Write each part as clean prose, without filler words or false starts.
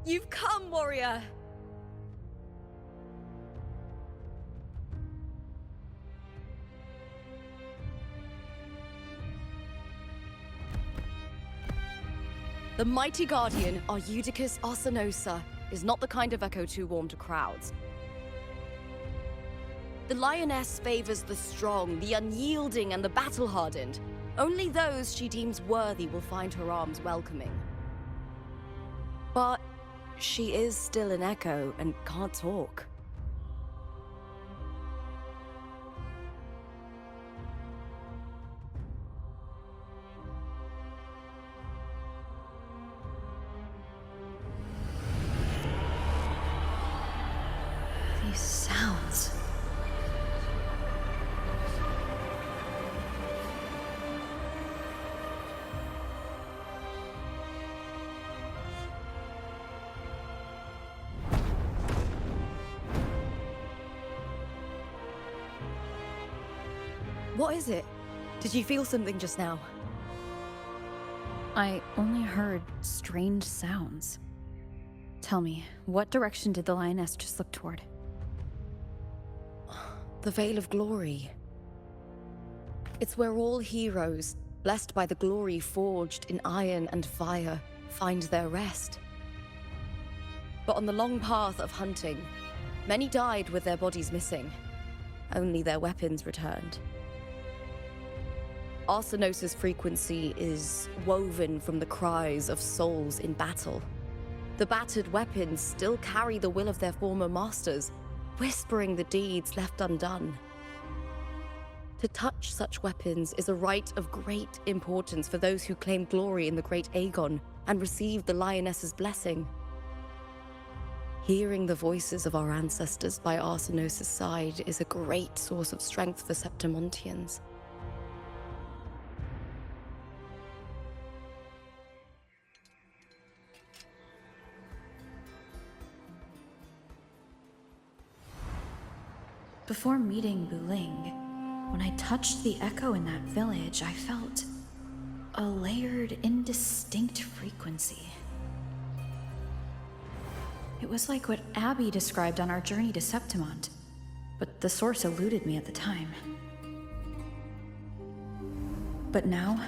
You've come, warrior! The mighty guardian, Arudicus Arsenosa, is not the kind of echo too warm to crowds. The lioness favors the strong, the unyielding, and the battle-hardened. Only those she deems worthy will find her arms welcoming. But she is still an echo and can't talk. These sounds. What is it? Did you feel something just now? I only heard strange sounds. Tell me, what direction did the lioness just look toward? The Veil of Glory. It's where all heroes, blessed by the glory forged in iron and fire, find their rest. But on the long path of hunting, many died with their bodies missing. Only their weapons returned. Arsenosa's frequency is woven from the cries of souls in battle. The battered weapons still carry the will of their former masters, whispering the deeds left undone. To touch such weapons is a rite of great importance for those who claim glory in the great Aegon and receive the lioness's blessing. Hearing the voices of our ancestors by Arsenosa's side is a great source of strength for Septimontians. Before meeting Buling, when I touched the echo in that village, I felt a layered, indistinct frequency. It was like what Abby described on our journey to Septimont, but the source eluded me at the time. But now,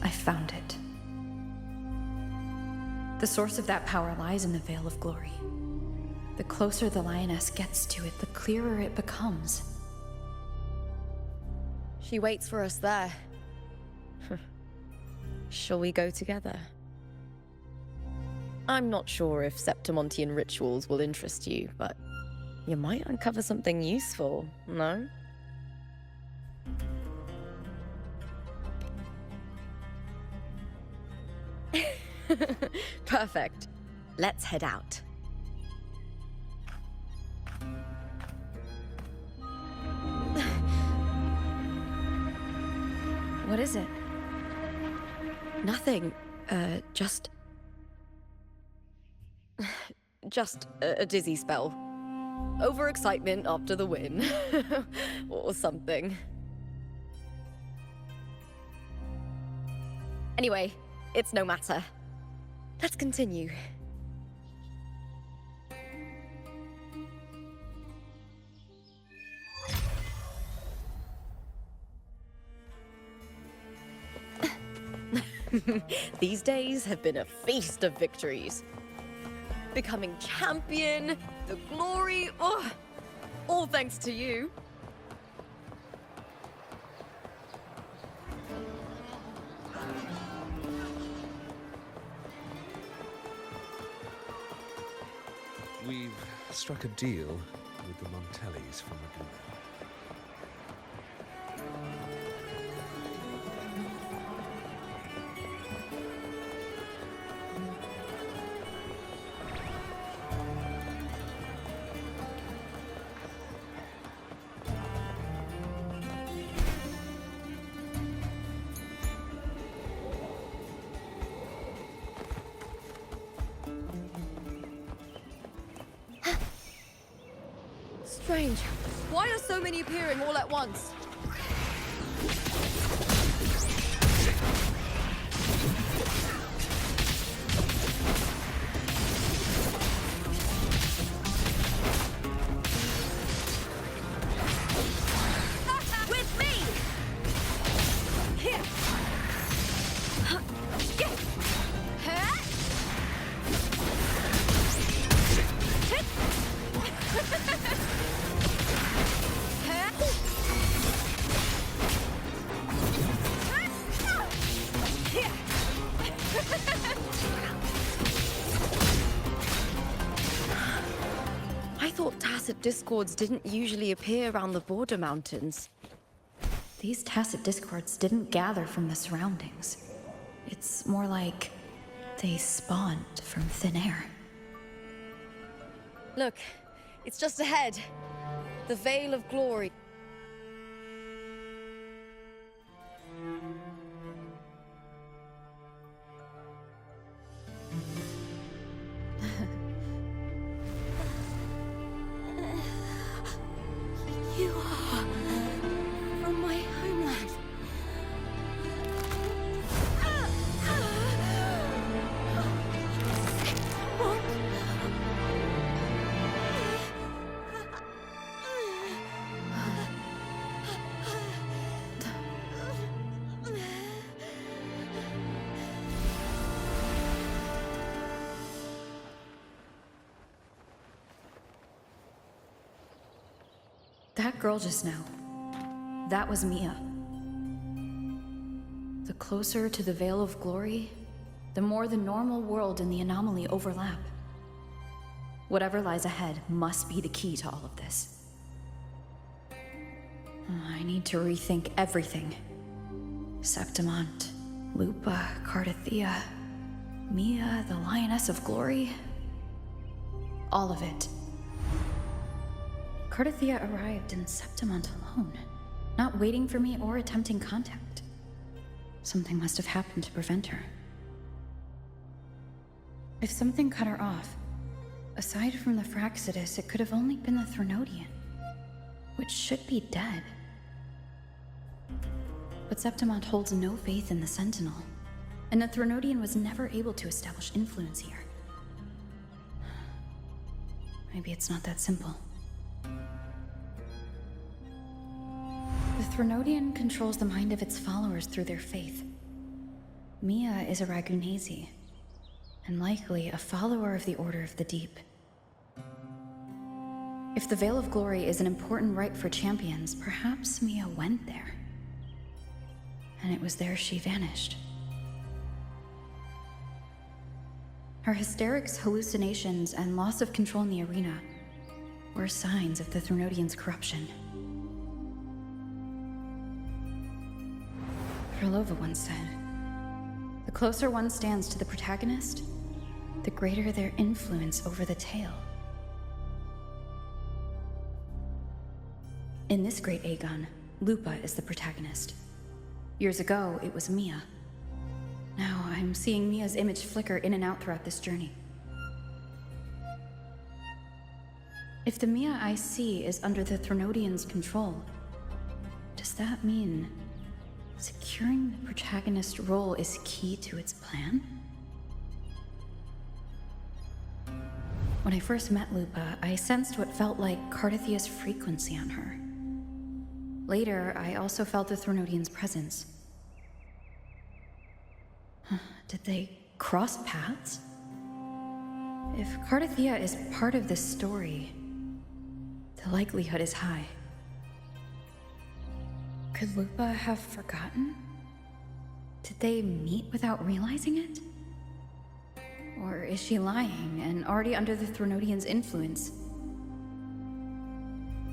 I found it. The source of that power lies in the Veil of Glory. The closer the lioness gets to it, the clearer it becomes. She waits for us there. Shall we go together? I'm not sure if Septimontian rituals will interest you, but you might uncover something useful, no? Perfect. Let's head out. What is it? Nothing. Just a dizzy spell. Overexcitement after the win. Or something. Anyway, it's no matter. Let's continue. These days have been a feast of victories. Becoming champion, the glory, all thanks to you. We've struck a deal with the Montellis from Maguna. Strange. Why are so many appearing all at once? tacit discords didn't usually appear around the border mountains. These tacit discords didn't gather from the surroundings. It's more like they spawned from thin air. Look, it's just ahead. The Veil of Glory. You are from my homeland. What? That girl just now, that was Mia. The closer to the Veil of Glory, the more the normal world and the anomaly overlap. Whatever lies ahead must be the key to all of this. I need to rethink everything. Septimont, Lupa, Cardathea, Mia, the Lioness of Glory. All of it. Cardathea arrived in Septimont alone, not waiting for me or attempting contact. Something must have happened to prevent her. If something cut her off, aside from the Fraxidus, it could have only been the Threnodian, which should be dead. But Septimont holds no faith in the Sentinel, and the Threnodian was never able to establish influence here. Maybe it's not that simple. The Threnodian controls the mind of its followers through their faith. Mia is a Ragunasi, and likely a follower of the Order of the Deep. If the Veil of Glory is an important rite for champions, perhaps Mia went there. And it was there she vanished. Her hysterics, hallucinations, and loss of control in the arena were signs of the Threnodian's corruption. Krylova once said, "The closer one stands to the protagonist, the greater their influence over the tale." In this great Aegon, Lupa is the protagonist. Years ago, it was Mia. Now I'm seeing Mia's image flicker in and out throughout this journey. If the Mia I see is under the Threnodian's control, does that mean securing the protagonist role is key to its plan? When I first met Lupa, I sensed what felt like Cardathea's frequency on her. Later, I also felt the Threnodian's presence. Did they cross paths? If Cardathea is part of this story, the likelihood is high. Could Lupa have forgotten? Did they meet without realizing it? Or is she lying and already under the Threnodian's influence?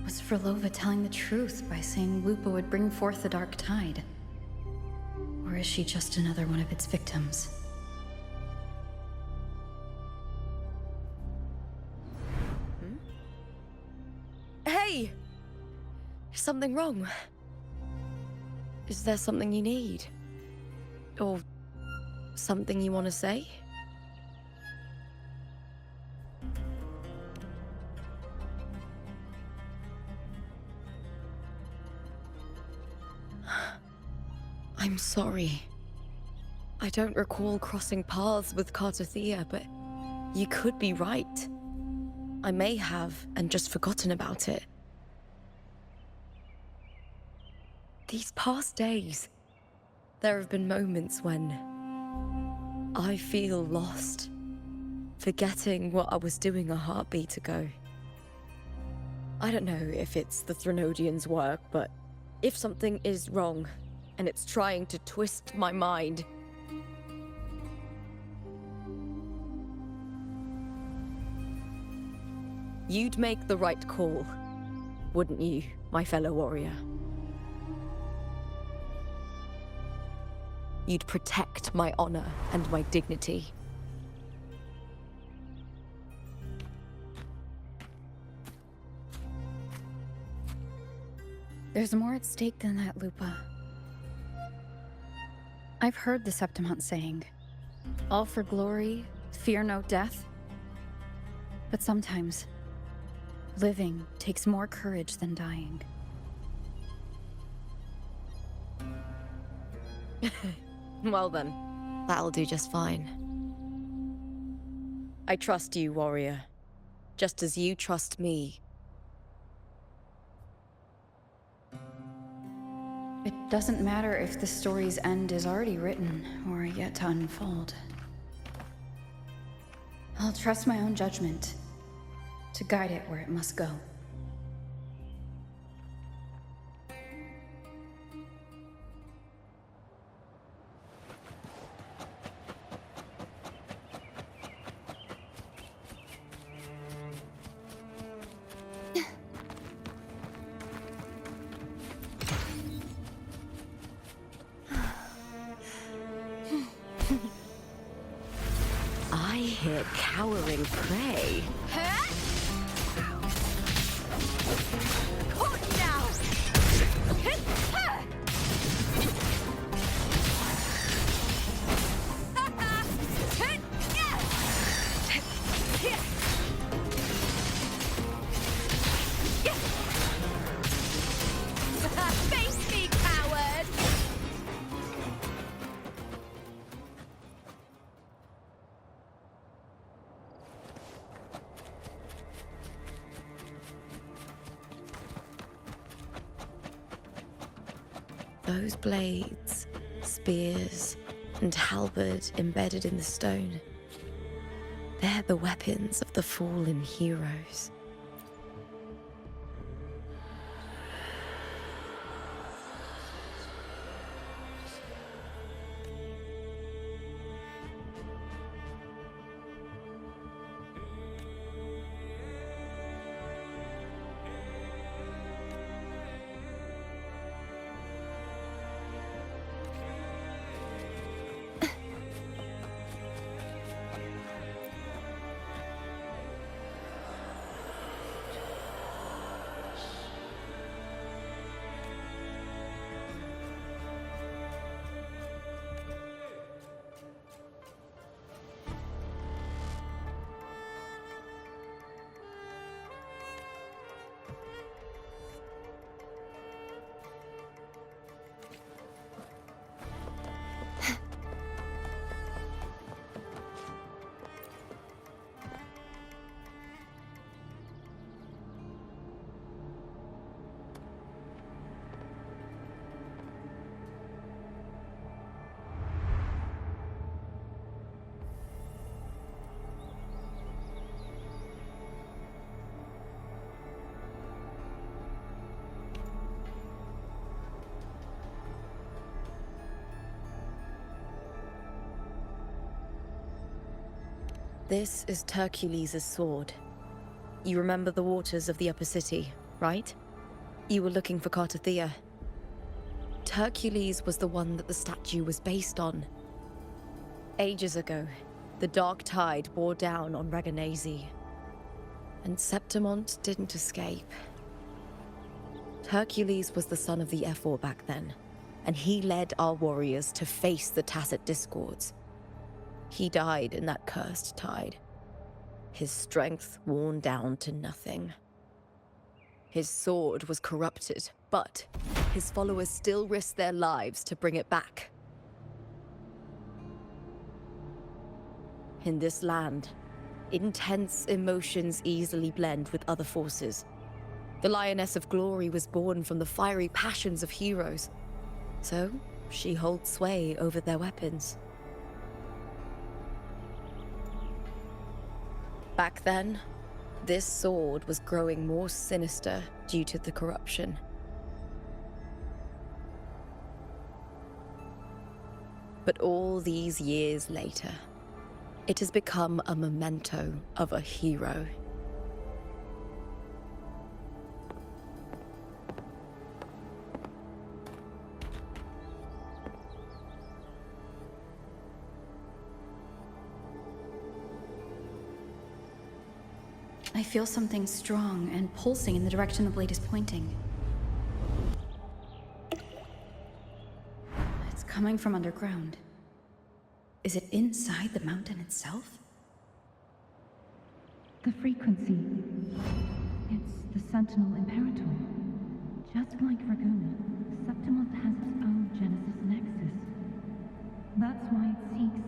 Was Frolova telling the truth by saying Lupa would bring forth the Dark Tide? Or is she just another one of its victims? Hey! Is something wrong? Is there something you need? Or something you want to say? I'm sorry. I don't recall crossing paths with Cardathea, but you could be right. I may have, and just forgotten about it. These past days, there have been moments when I feel lost, forgetting what I was doing a heartbeat ago. I don't know if it's the Threnodian's work, but if something is wrong, and it's trying to twist my mind, You'd make the right call, wouldn't you, my fellow warrior? You'd protect my honor and my dignity. There's more at stake than that, Lupa. I've heard the Septimont saying, all for glory, fear no death. But sometimes, living takes more courage than dying. Well then, that'll do just fine. I trust you, warrior. Just as you trust me. It doesn't matter if the story's end is already written or yet to unfold. I'll trust my own judgment to guide it where it must go. I hear cowering prey. Caught now! Face me, coward! Those blades, spears, and halberd embedded in the stone. They're the weapons of the fallen heroes. This is Hercules' sword. You remember the waters of the upper city, right? You were looking for Cartathea. Hercules was the one that the statue was based on. Ages ago, the dark tide bore down on Reganese, and Septimont didn't escape. Hercules was the son of the Ephor back then, and he led our warriors to face the Tacit Discords. He died in that cursed tide, his strength worn down to nothing. His sword was corrupted, but his followers still risked their lives to bring it back. In this land, intense emotions easily blend with other forces. The Lioness of Glory was born from the fiery passions of heroes, so she holds sway over their weapons. Back then, this sword was growing more sinister due to the corruption. But all these years later, it has become a memento of a hero. I feel something strong and pulsing in the direction the blade is pointing. It's coming from underground. Is it inside the mountain itself? The frequency. It's the Sentinel Imperator. Just like Ragusa, Septimonth has its own Genesis Nexus. That's why it seeks...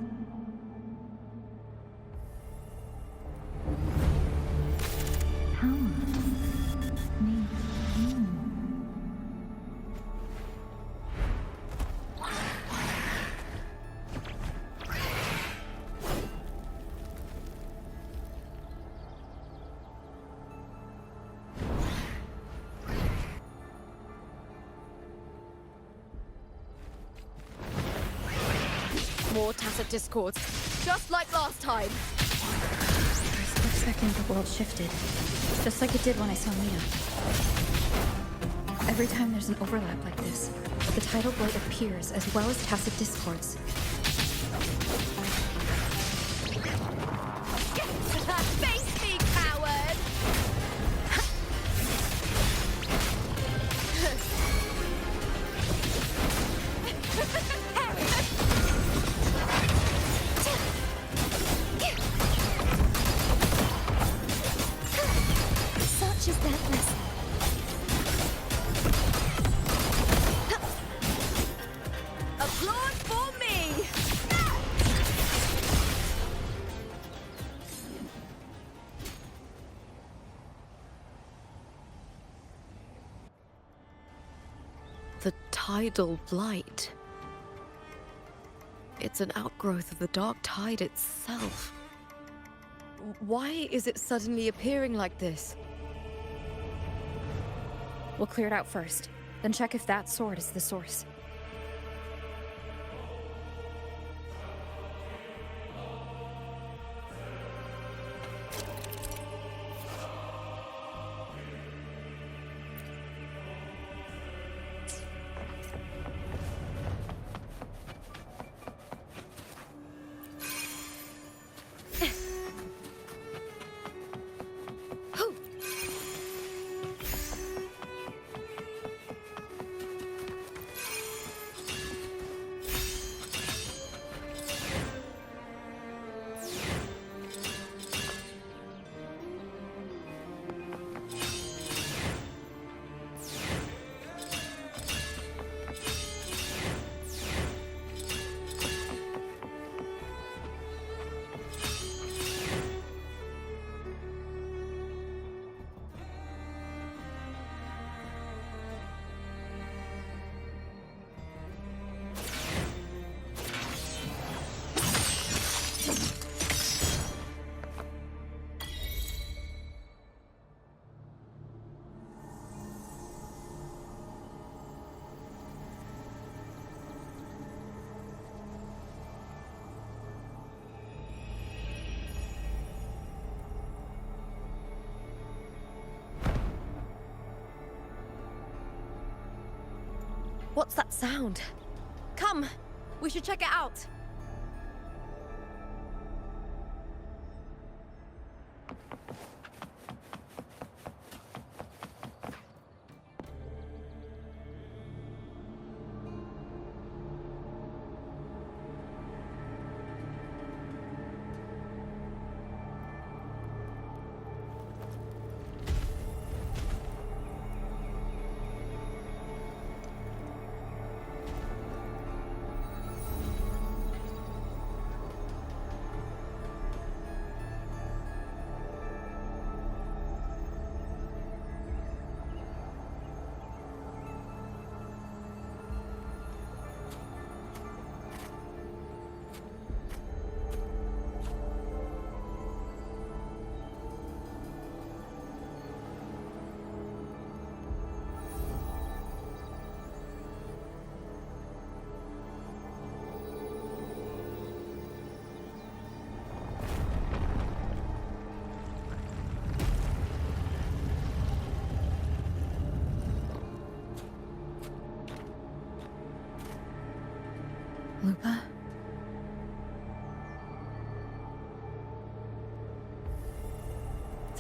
power. Needs meaning. More tacit discords, just like last time. For a split second, the world shifted. Just like it did when I saw Mia. Every time there's an overlap like this, the tidal blade appears as well as tacit discords. Face me, coward! Such is their blessing. Applaud for me! The tidal blight. It's an outgrowth of the dark tide itself. Why is it suddenly appearing like this? We'll clear it out first, then check if that sword is the source. What's that sound? Come, we should check it out.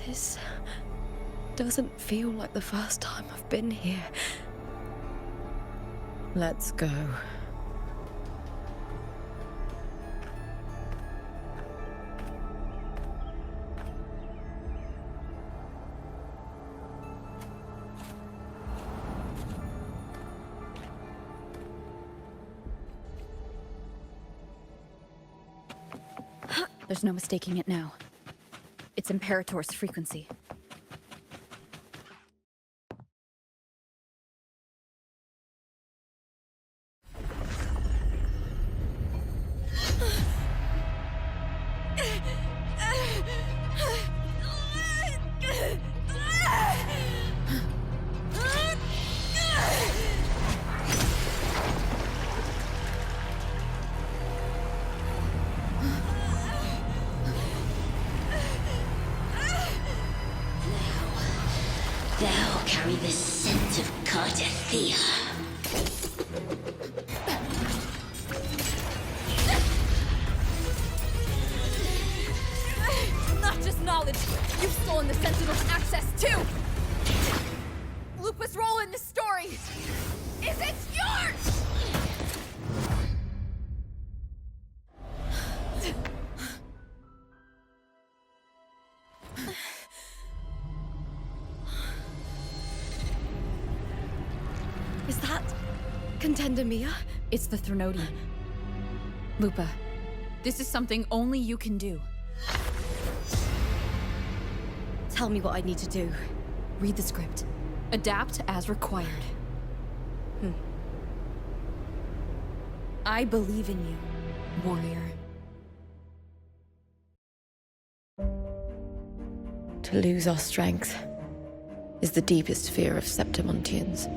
This doesn't feel like the first time I've been here. Let's go. There's no mistaking it now. It's Imperator's frequency. Thou carry the scent of Cardathea. Not just knowledge, you've stolen the Sentinel's access too! Lupa's role in this story is it yours! Is that Contender Mia? It's the Threnodian. Lupa, this is something only you can do. Tell me what I need to do. Read the script. Adapt as required. I believe in you, warrior. To lose our strength is the deepest fear of Septimontians.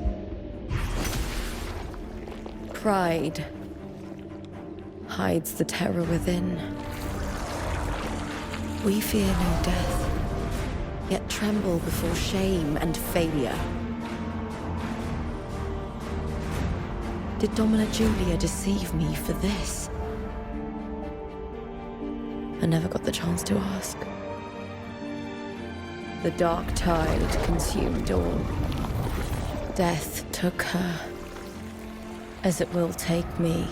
Pride hides the terror within. We fear no death, yet tremble before shame and failure. Did Domina Julia deceive me for this? I never got the chance to ask. The dark tide consumed all. Death took her, as it will take me.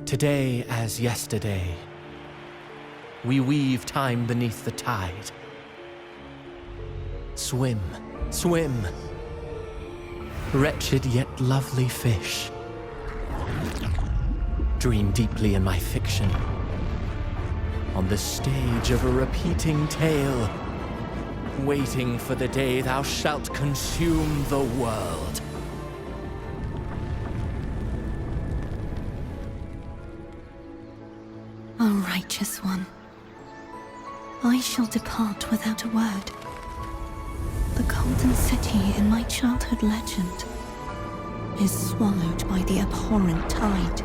Today as yesterday, we weave time beneath the tide. Swim, swim, wretched yet lovely fish. Dream deeply in my fiction, on the stage of a repeating tale, waiting for the day thou shalt consume the world. O righteous one, I shall depart without a word. The golden city in my childhood legend is swallowed by the abhorrent tide.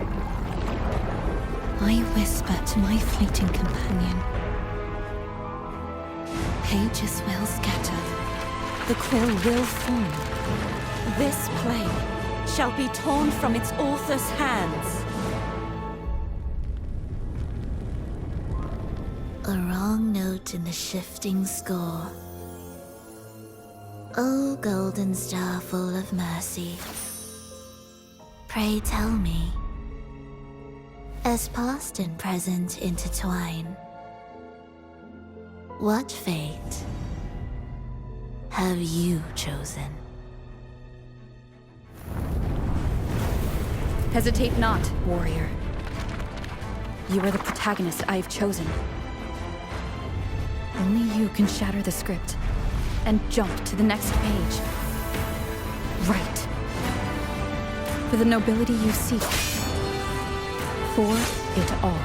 I whisper to my fleeting companion. Pages will scatter. The quill will fall. This play shall be torn from its author's hands. A wrong note in the shifting score. O golden star full of mercy, pray tell me, as past and present intertwine, what fate have you chosen? Hesitate not, warrior. You are the protagonist I have chosen. Only you can shatter the script and jump to the next page. Right. For the nobility you seek. For it all.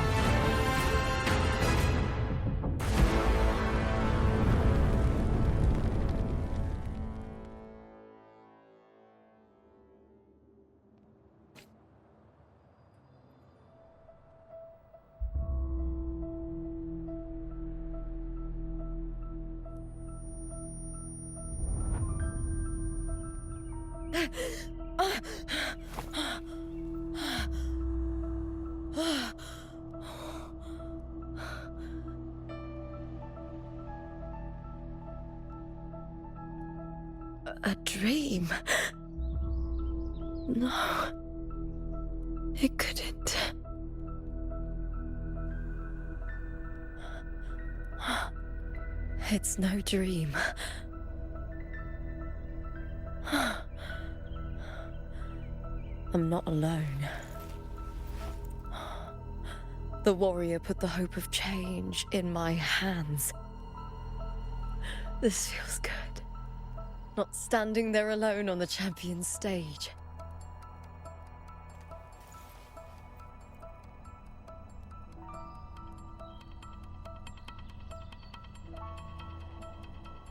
a dream. No. It couldn't. It's no dream. I'm not alone. The warrior put the hope of change in my hands. This feels good. Not standing there alone on the champion's stage.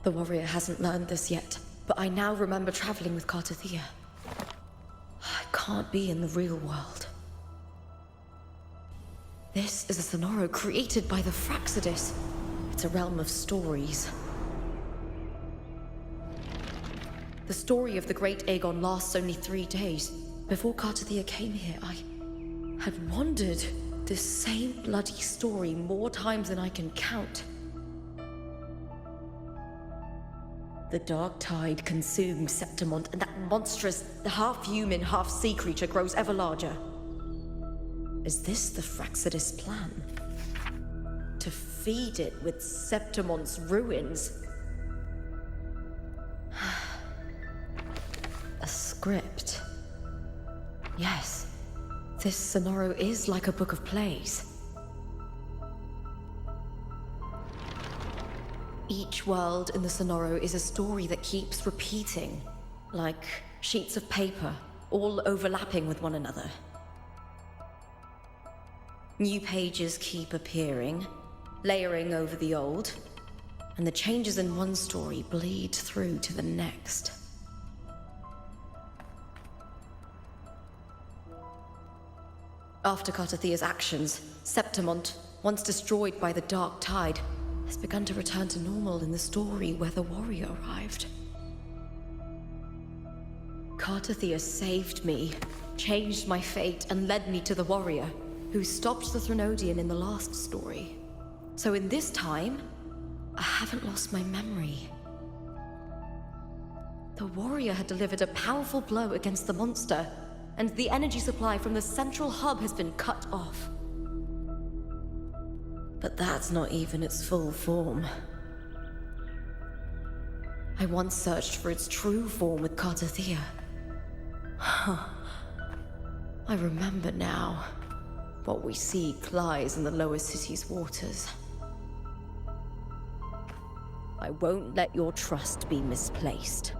The warrior hasn't learned this yet, but I now remember traveling with Cartathea. I can't be in the real world. This is a Sonoro created by the Fraxidus. It's a realm of stories. The story of the Great Aegon lasts only 3 days. Before Cartathea came here, I had wandered this same bloody story more times than I can count. The dark tide consumes Septimont, and that monstrous, half-human, half-sea creature grows ever larger. Is this the Fraxidus plan? To feed it with Septimont's ruins? A script. Yes, this Sonoro is like a book of plays. Each world in the Sonoro is a story that keeps repeating, like sheets of paper, all overlapping with one another. New pages keep appearing, layering over the old, and the changes in one story bleed through to the next. After Cartathea's actions, Septimont, once destroyed by the dark tide, has begun to return to normal in the story where the warrior arrived. Cartathea saved me, changed my fate, and led me to the warrior, who stopped the Threnodian in the last story. So in this time, I haven't lost my memory. The warrior had delivered a powerful blow against the monster, and the energy supply from the central hub has been cut off. But that's not even its full form. I once searched for its true form with Cartathea. I remember now. What we seek lies in the lower city's waters. I won't let your trust be misplaced.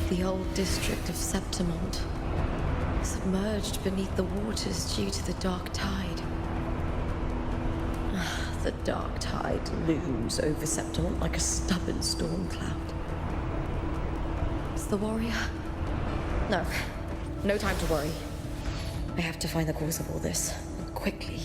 The old district of Septimont, submerged beneath the waters due to the dark tide. The dark tide looms over Septimont like a stubborn storm cloud. Is the warrior? No. No time to worry. I have to find the cause of all this, and quickly.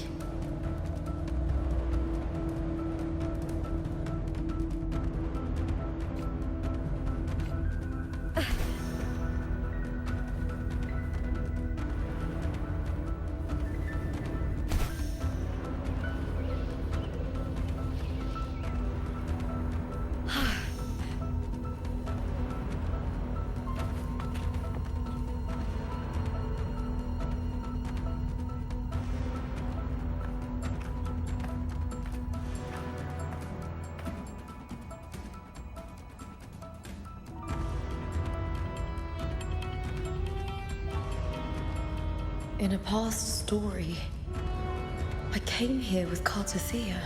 In a past story, I came here with Cartathea.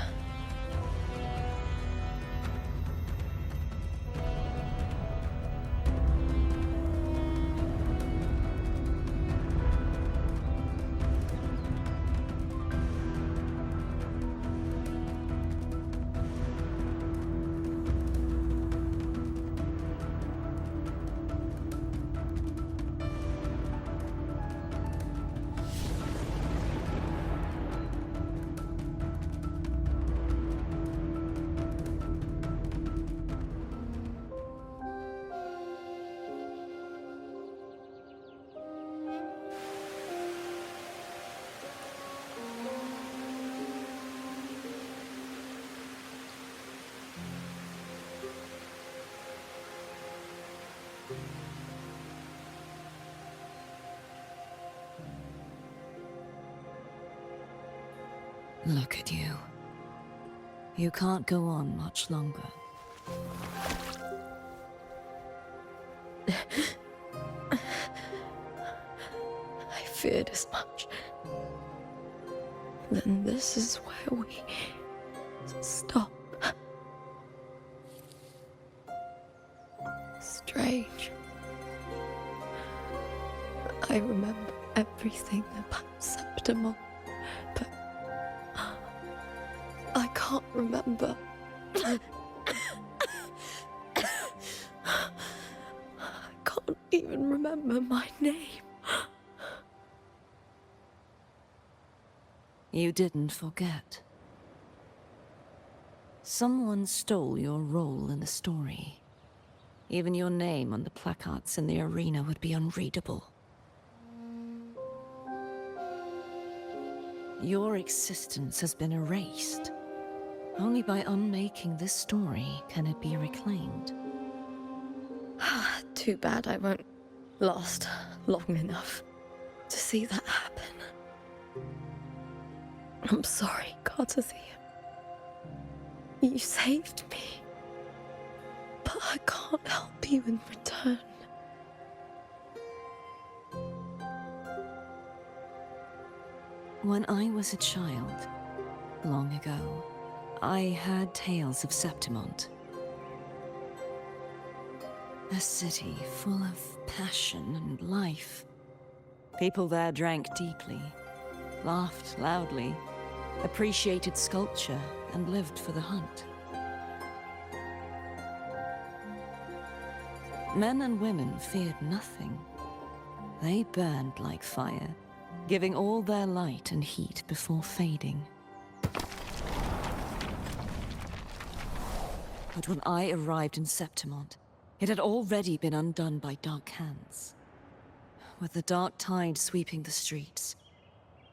Look at you. You can't go on much longer. I feared as much. Then this is where we stop. Strange. I remember everything about Septimon, but I can't remember. I can't even remember my name. You didn't forget. Someone stole your role in the story. Even your name on the placards in the arena would be unreadable. Your existence has been erased. Only by unmaking this story can it be reclaimed. Too bad I won't last long enough to see that happen. I'm sorry, Gardathia. You saved me. But I can't help you in return. When I was a child, long ago, I heard tales of Septimont. A city full of passion and life. People there drank deeply, laughed loudly, appreciated sculpture, and lived for the hunt. Men and women feared nothing. They burned like fire, giving all their light and heat before fading. But when I arrived in Septimont, it had already been undone by dark hands. With the dark tide sweeping the streets,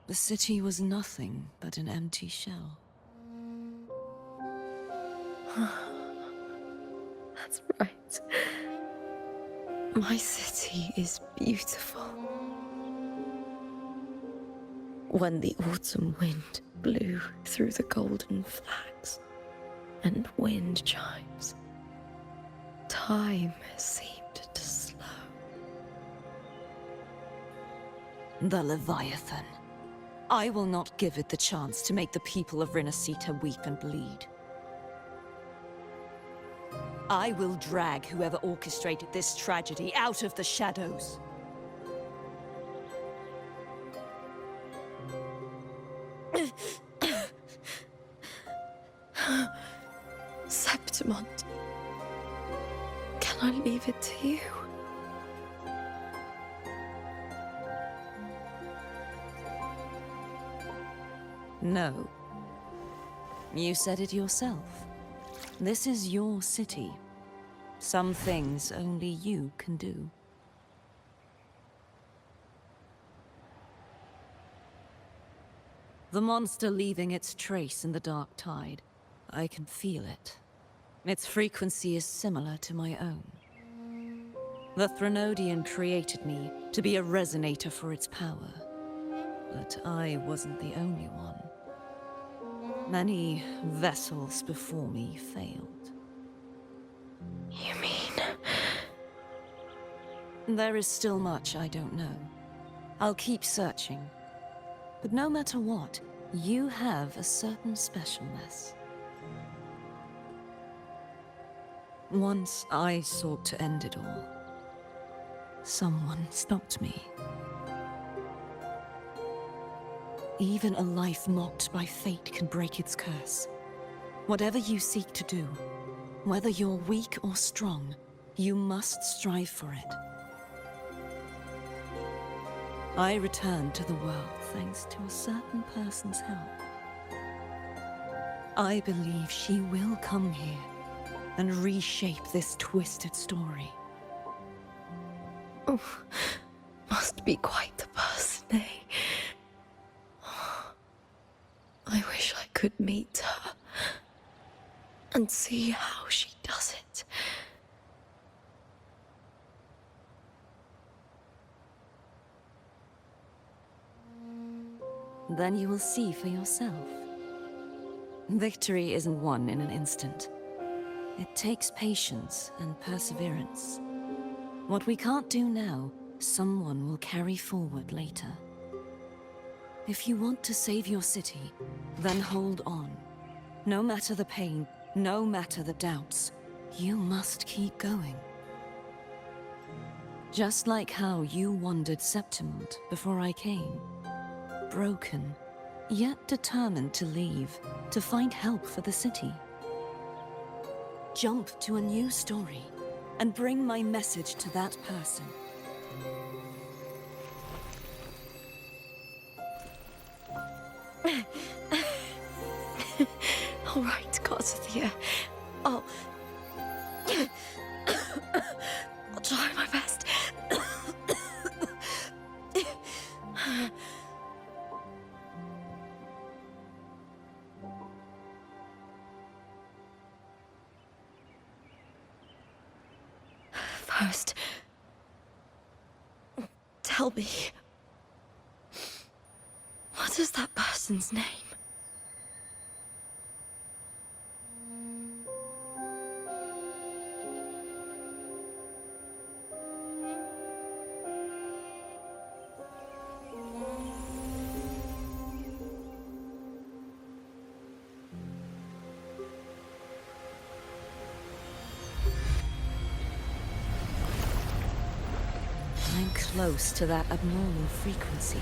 the city was nothing but an empty shell. That's right. My city is beautiful. When the autumn wind blew through the golden flags and wind chimes, time seemed to slow. The Leviathan. I will not give it the chance to make the people of Renacita weep and bleed. I will drag whoever orchestrated this tragedy out of the shadows. Septimont, can I leave it to you? No. You said it yourself. This is your city. Some things only you can do. The monster leaving its trace in the dark tide. I can feel it. Its frequency is similar to my own. The Threnodian created me to be a resonator for its power. But I wasn't the only one. Many vessels before me failed. You mean? There is still much I don't know. I'll keep searching. But no matter what, you have a certain specialness. Once I sought to end it all. Someone stopped me. Even a life mocked by fate can break its curse. Whatever you seek to do, whether you're weak or strong, you must strive for it. I returned to the world thanks to a certain person's help. I believe she will come here and reshape this twisted story. Oh, must be quite the person, eh? I wish I could meet her and see how she does it. Then you will see for yourself. Victory isn't won in an instant. It takes patience and perseverance. What we can't do now, someone will carry forward later. If you want to save your city, then hold on. No matter the pain, no matter the doubts, you must keep going. Just like how you wandered Septimont before I came. Broken, yet determined to leave, to find help for the city. Jump to a new story, and bring my message to that person. All right, Garcia. I'll try my best. First, tell me, what is that person's name? I'm close to that abnormal frequency.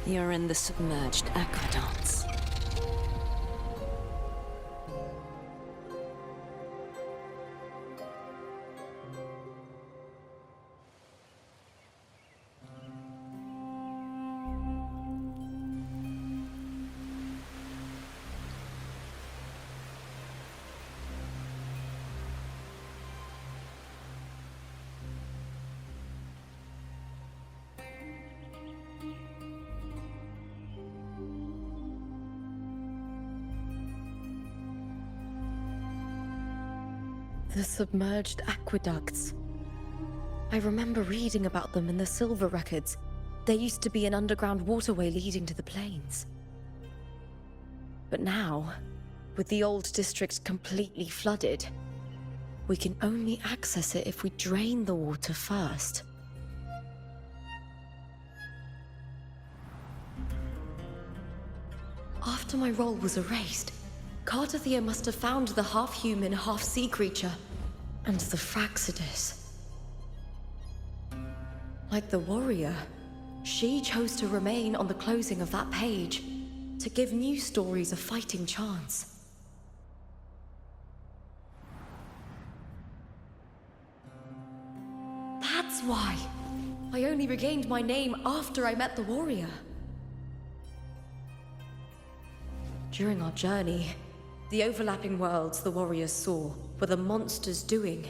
You're in the submerged aqueducts. The submerged aqueducts. I remember reading about them in the Silver records. There used to be an underground waterway leading to the plains. But now, with the old district completely flooded, we can only access it if we drain the water first. After my role was erased, Cartathea must have found the half-human, half-sea creature, and the Fraxidus. Like the warrior, she chose to remain on the closing of that page, to give new stories a fighting chance. That's why I only regained my name after I met the warrior. During our journey, the overlapping worlds the warriors saw were the monsters doing.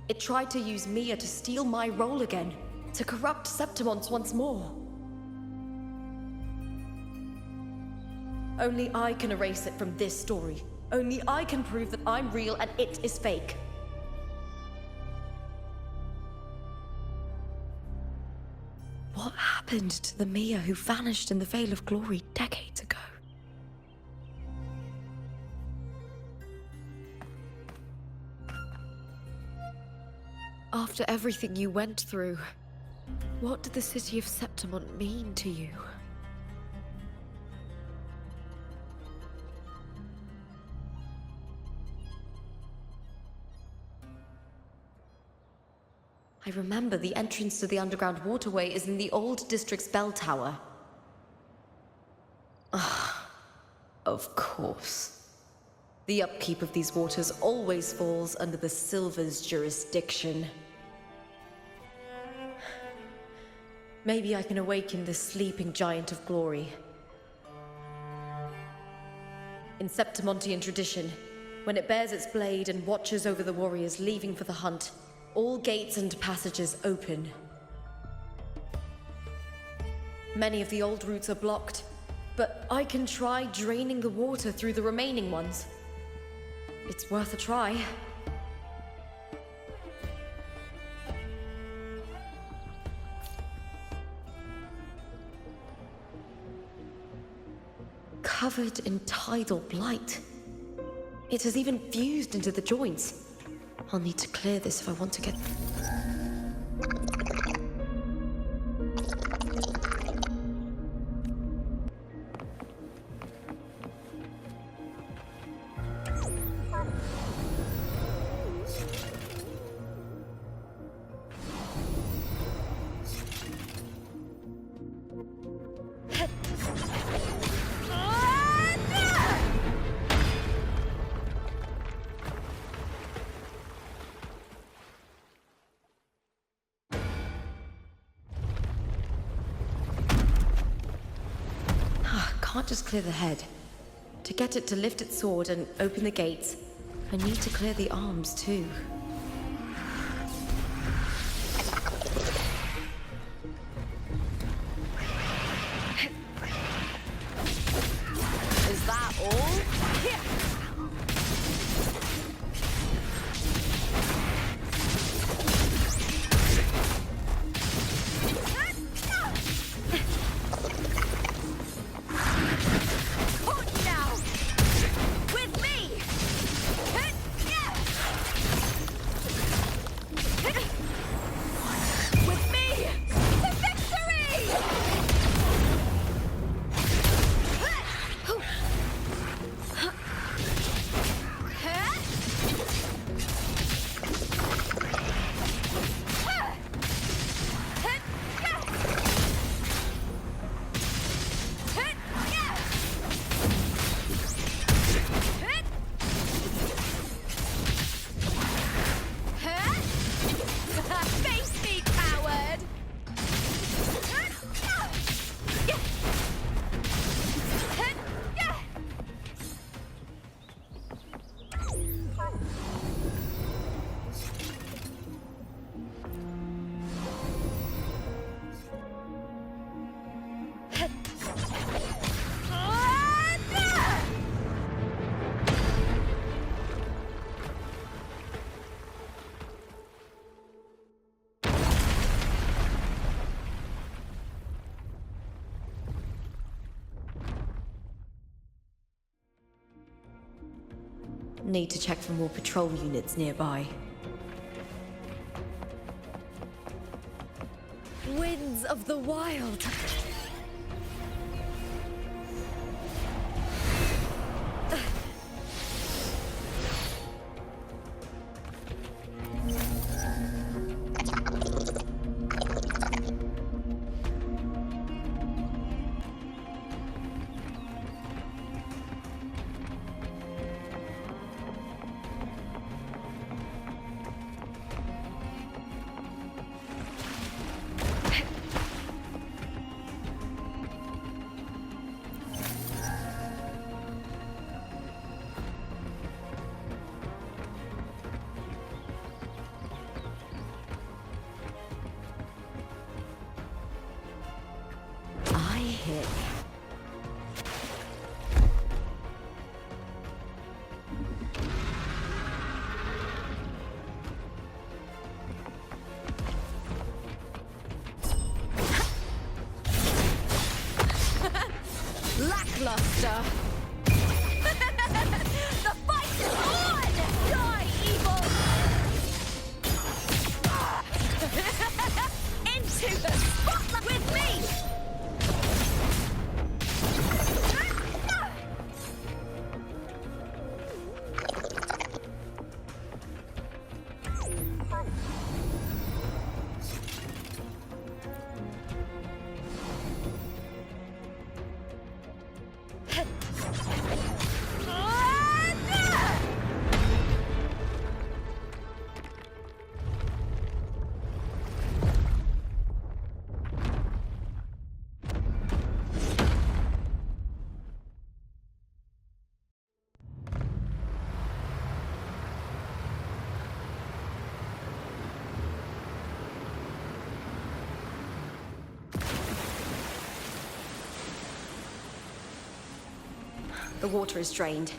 It tried to use Mia to steal my role again, to corrupt Septimont once more. Only I can erase it from this story. Only I can prove that I'm real and it is fake. What happened to the Mia who vanished in the Veil of Glory decades ago? After everything you went through, what did the city of Septimont mean to you? I remember the entrance to the underground waterway is in the old district's bell tower. Ah, of course. The upkeep of these waters always falls under the Silver's jurisdiction. Maybe I can awaken this sleeping giant of glory. In Septimontian tradition, when it bears its blade and watches over the warriors leaving for the hunt, all gates and passages open. Many of the old routes are blocked, but I can try draining the water through the remaining ones. It's worth a try. covered in tidal blight. It has even fused into the joints. I'll need to clear this if I want to get... Can't just clear the head. To get it to lift its sword and open the gates, I need to clear the arms too. Is that all? Need to check for more patrol units nearby. Winds of the Wild! Lackluster. The fight is on! Die, evil! Into the spotlight with me! The water is drained.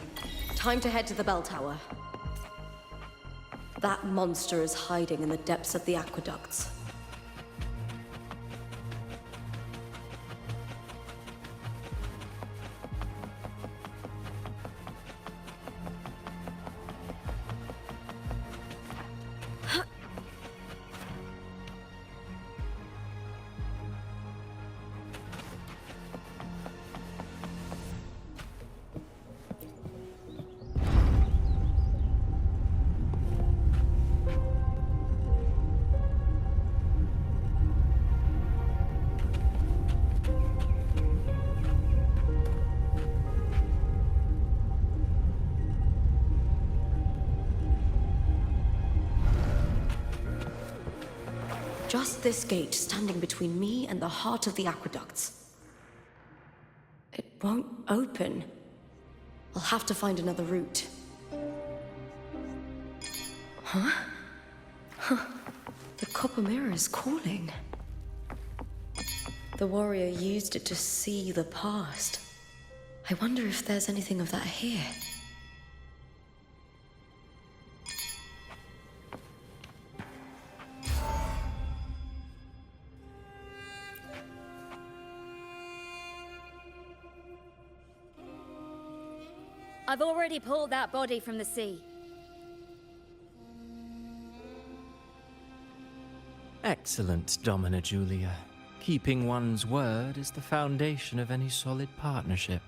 Time to head to the bell tower. That monster is hiding in the depths of the aqueducts. just this gate standing between me and the heart of the aqueducts. It won't open. I'll have to find another route. Huh? The copper mirror is calling. The warrior used it to see the past. I wonder if there's anything of that here. I've already pulled that body from the sea. Excellent, Domina Julia. Keeping one's word is the foundation of any solid partnership.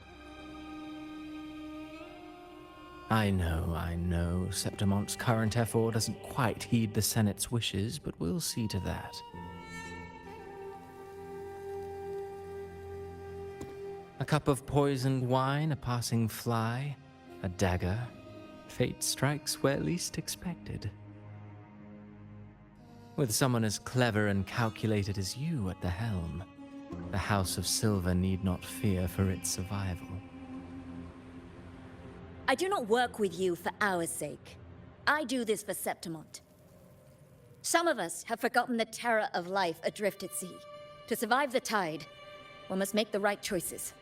I know, Septimonte's current effort doesn't quite heed the Senate's wishes, but we'll see to that. A cup of poisoned wine, a passing fly, a dagger. Fate strikes where least expected. With someone as clever and calculated as you at the helm, the House of Silver need not fear for its survival. I do not work with you for our sake. I do this for Septimont. Some of us have forgotten the terror of life adrift at sea. To survive the tide, one must make the right choices.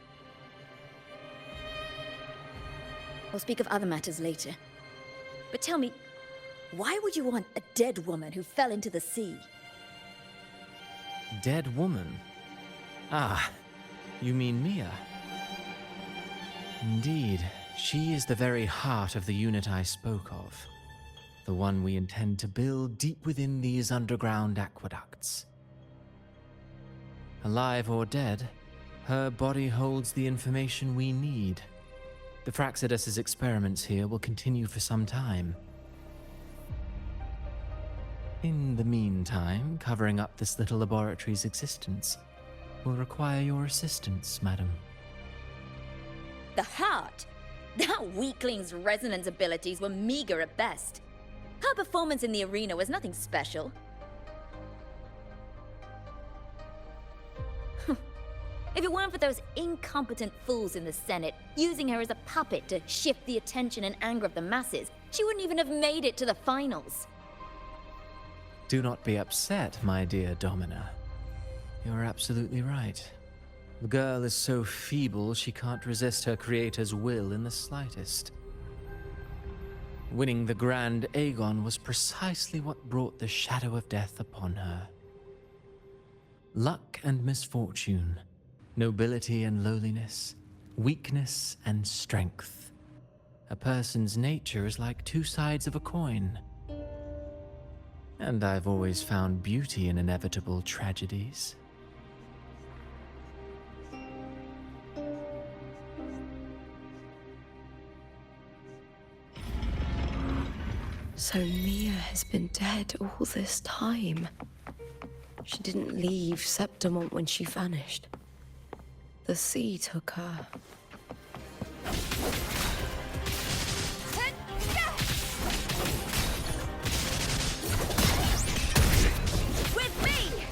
We'll speak of other matters later. But tell me, why would you want a dead woman who fell into the sea? Dead woman? Ah, you mean Mia? Indeed, she is the very heart of the unit I spoke of. The one we intend to build deep within these underground aqueducts. Alive or dead, her body holds the information we need. The Fraxidus's experiments here will continue for some time. In the meantime, covering up this little laboratory's existence will require your assistance, madam. The heart? That weakling's resonance abilities were meager at best. Her performance in the arena was nothing special. If it weren't for those incompetent fools in the Senate, using her as a puppet to shift the attention and anger of the masses, she wouldn't even have made it to the finals. Do not be upset, my dear Domina. You're absolutely right. The girl is so feeble she can't resist her creator's will in the slightest. Winning the Grand Aegon was precisely what brought the shadow of death upon her. Luck and misfortune, nobility and lowliness, weakness and strength. A person's nature is like two sides of a coin. And I've always found beauty in inevitable tragedies. So Mia has been dead all this time. She didn't leave Septimont when she vanished. The sea took her. With me!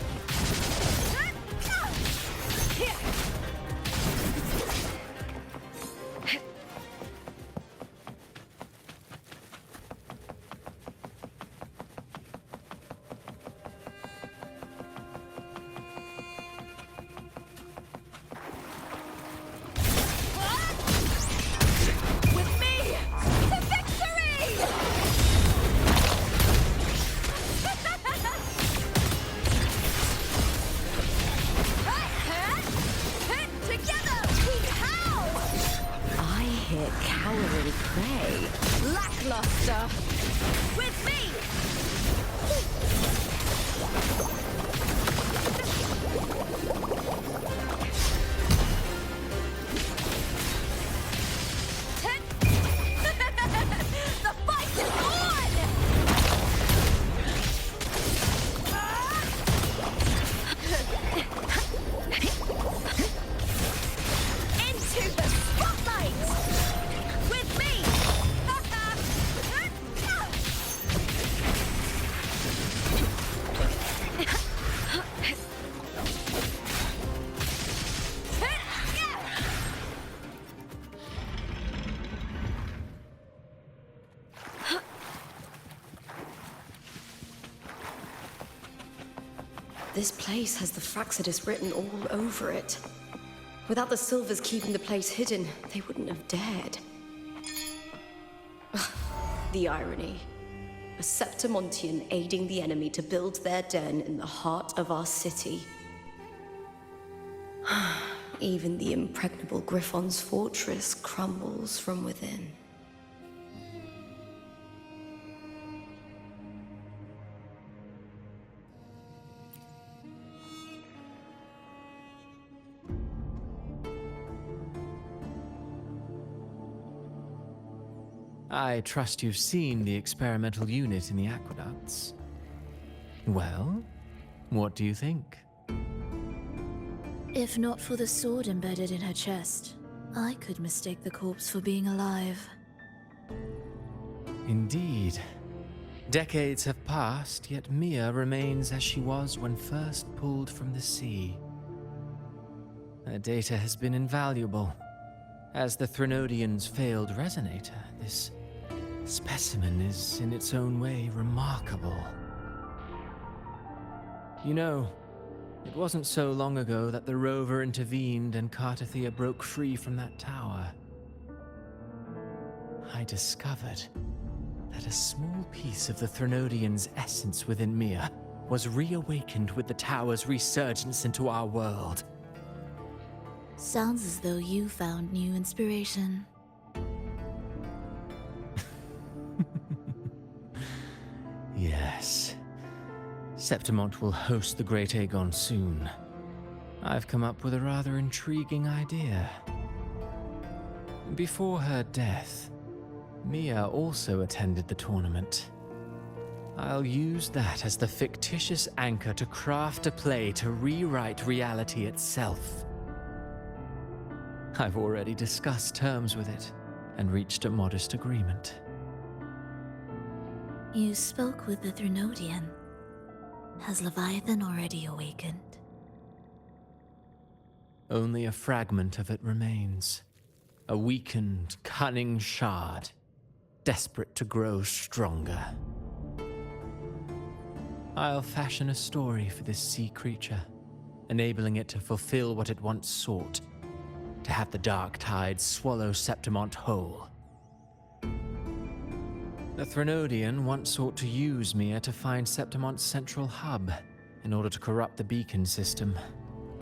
Cowardly prey. Lackluster. With me! The fight is on! Into the spotlight! With me! This place has the Fraxidus written all over it. Without the Silvers keeping the place hidden, they wouldn't have dared. The irony. A Septimontian aiding the enemy to build their den in the heart of our city. Even the impregnable Griffon's fortress crumbles from within. I trust you've seen the experimental unit in the aqueducts. Well, what do you think? If not for the sword embedded in her chest, I could mistake the corpse for being alive. Indeed. Decades have passed, yet Mia remains as she was when first pulled from the sea. Her data has been invaluable. As the Threnodian's failed resonator, this specimen is in its own way remarkable. You know, it wasn't so long ago that the rover intervened and Cartathea broke free from that tower. I discovered that a small piece of the Threnodian's essence within Mia was reawakened with the tower's resurgence into our world. Sounds as though you found new inspiration. Yes. Septimont will host the Great Aegon soon. I've come up with a rather intriguing idea. Before her death, Mia also attended the tournament. I'll use that as the fictitious anchor to craft a play to rewrite reality itself. I've already discussed terms with it and reached a modest agreement. You spoke with the Threnodian. Has Leviathan already awakened? Only a fragment of it remains. A weakened, cunning shard, desperate to grow stronger. I'll fashion a story for this sea creature, enabling it to fulfill what it once sought, to have the dark tide swallow Septimont whole. The Threnodian once sought to use Mia to find Septimont's central hub in order to corrupt the beacon system.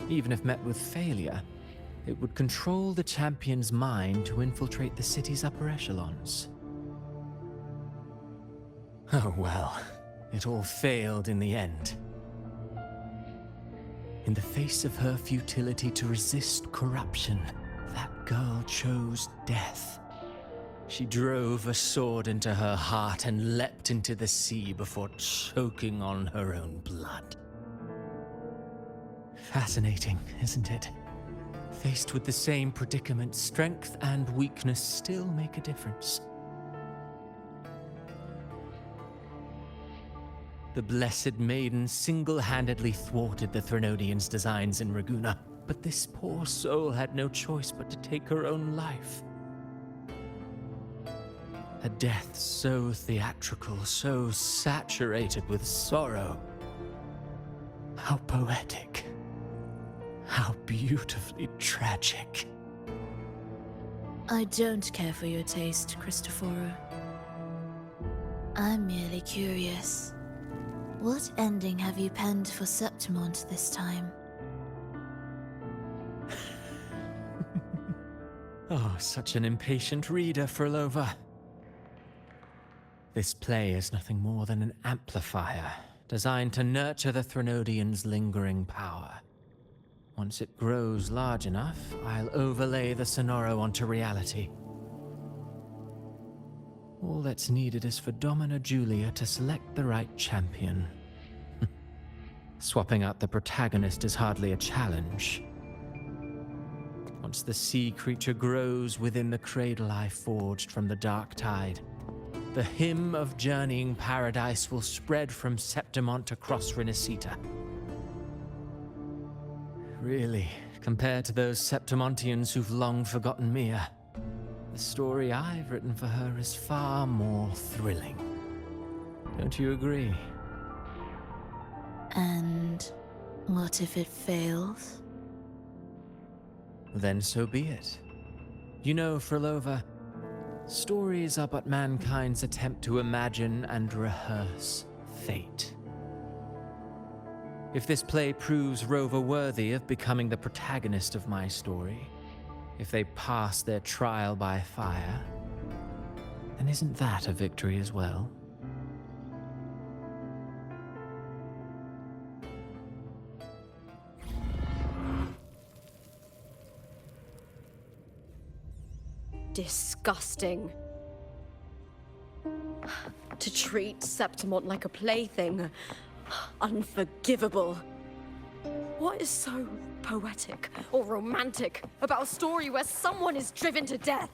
Even if met with failure, it would control the champion's mind to infiltrate the city's upper echelons. Oh well, it all failed in the end. In the face of her futility to resist corruption, that girl chose death. She drove a sword into her heart and leapt into the sea before choking on her own blood. Fascinating, isn't it? Faced with the same predicament, strength and weakness still make a difference. The Blessed Maiden single-handedly thwarted the Threnodian's designs in Raguna, but this poor soul had no choice but to take her own life. A death so theatrical, so saturated with sorrow. How poetic. How beautifully tragic. I don't care for your taste, Cristoforo. I'm merely curious. What ending have you penned for Septimont this time? Oh, such an impatient reader, Frolova. This play is nothing more than an amplifier, designed to nurture the Threnodian's lingering power. Once it grows large enough, I'll overlay the Sonoro onto reality. All that's needed is for Domina Julia to select the right champion. Swapping out the protagonist is hardly a challenge. Once the sea creature grows within the cradle I forged from the dark tide, the hymn of journeying paradise will spread from Septimont across Renacita. Really, compared to those Septimontians who've long forgotten Mia, the story I've written for her is far more thrilling. Don't you agree? And What if it fails? Then so be it. You know, Frolova, stories are but mankind's attempt to imagine and rehearse fate. If this play proves Rover worthy of becoming the protagonist of my story, if they pass their trial by fire, then isn't that a victory as well? Disgusting. To treat Septimont like a plaything. Unforgivable. What is so poetic or romantic about a story where someone is driven to death?